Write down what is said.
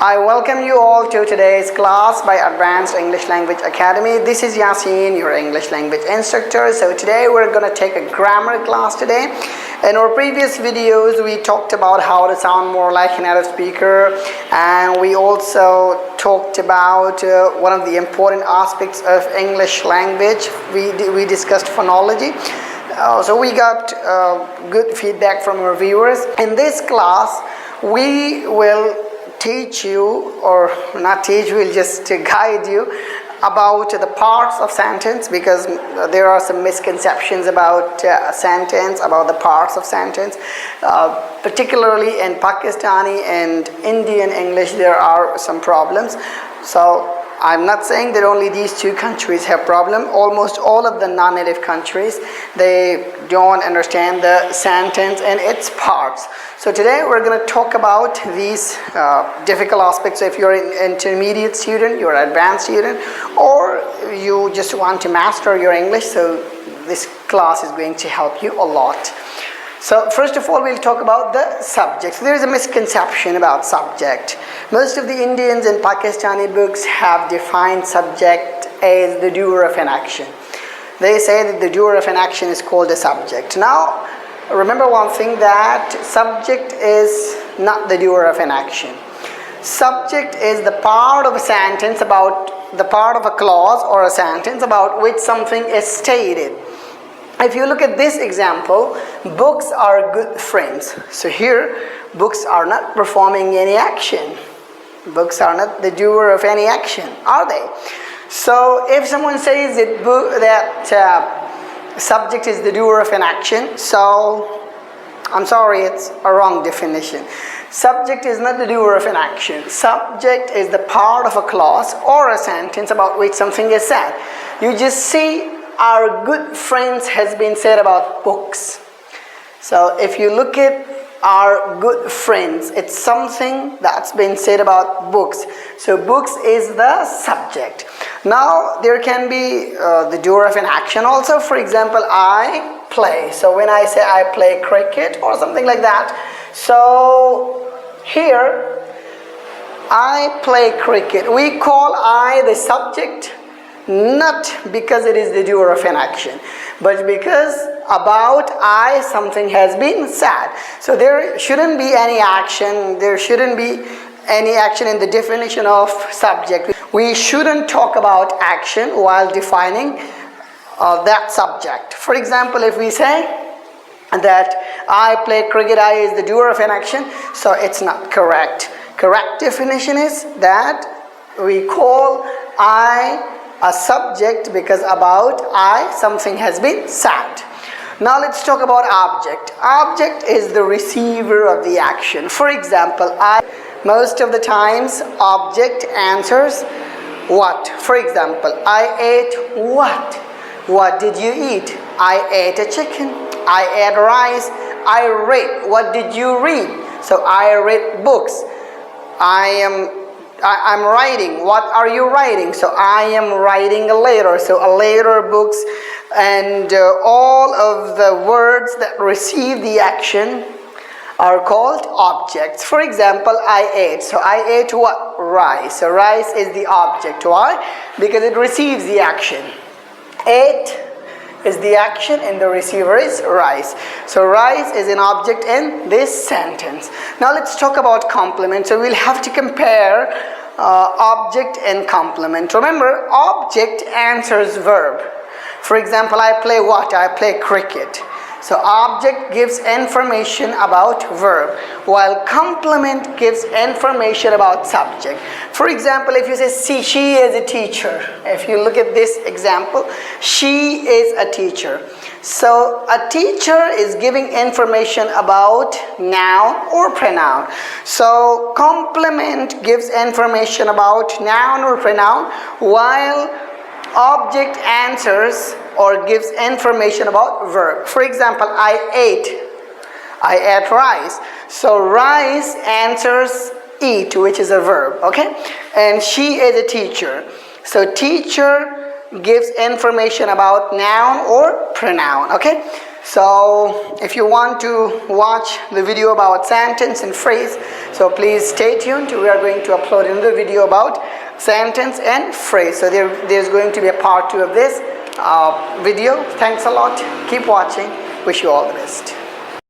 I welcome you all to today's class by Advanced English Language Academy. This is Yasin, your English language instructor. So today we're going to take a grammar class today. In our previous videos, we talked about how to sound more like a native speaker, and we also talked about one of the important aspects of English language. We discussed phonology. So we got good feedback from our viewers. In this class, we will teach you, or not teach, we'll just guide you about the parts of sentence, because there are some misconceptions about a sentence, about the parts of sentence. Particularly in Pakistani and Indian English, there are some problems. So I'm not saying that only these two countries have problem. Almost all of the non-native countries, they don't understand the sentence and its parts. So today we're going to talk about these difficult aspects. So if you're an intermediate student, you're an advanced student, or you just want to master your English, so this class is going to help you a lot. So first of all, we'll talk about the subject. So there is a misconception about subject. Most of the Indians and Pakistani books have defined subject as the doer of an action. They say that the doer of an action is called a subject. Now, remember one thing, that subject is not the doer of an action. Subject is the part of a sentence, about the part of a clause or a sentence about which something is stated. If you look at this example, books are good friends. So here, books are not performing any action. Books are not the doer of any action, are they? So if someone says that subject is the doer of an action, so I'm sorry, it's a wrong definition. Subject is not the doer of an action. Subject is the part of a clause or a sentence about which something is said. You just see, our good friends has been said about books. So if you look at our good friends, it's something that's been said about books. So books is the subject. Now there can be the doer of an action also. For example, I play. So when I say I play cricket or something like that, so here I play cricket, we call I the subject, not because it is the doer of an action, but because about I something has been said. So there shouldn't be any action, there shouldn't be any action in the definition of subject. We shouldn't talk about action while defining that subject. For example, if we say that I play cricket, I is the doer of an action, so it's not correct. Correct definition is that we call I a subject because about I something has been said. Now let's talk about object. Object is the receiver of the action. For example, most of the times object answers what. For example, I ate what? What did you eat? I ate a chicken. I ate rice. I read. What did you read? So I read books. I'm writing. What are you writing? So I am writing a letter. So a letter, books, and all of the words that receive the action are called objects. For example, I ate. So I ate what? Rice. So rice is the object. Why? Because it receives the action. Ate is the action and the receiver is rice. So rice is an object in this sentence. Now let's talk about complement. So we'll have to compare object and complement. Remember, object answers verb. For example, I play what? I play cricket. So object gives information about verb, while complement gives information about subject. For example, if you say, see, she is a teacher. If you look at this example, she is a teacher. So a teacher is giving information about noun or pronoun. So complement gives information about noun or pronoun, while object answers or gives information about verb. For example, I ate rice. So rice answers eat, which is a verb, okay? And she is a teacher. So teacher gives information about noun or pronoun, okay? So if you want to watch the video about sentence and phrase, so please stay tuned. We are going to upload another video about sentence and phrase. So there's going to be a part 2 of this video. Thanks a lot. Keep watching. Wish you all the best.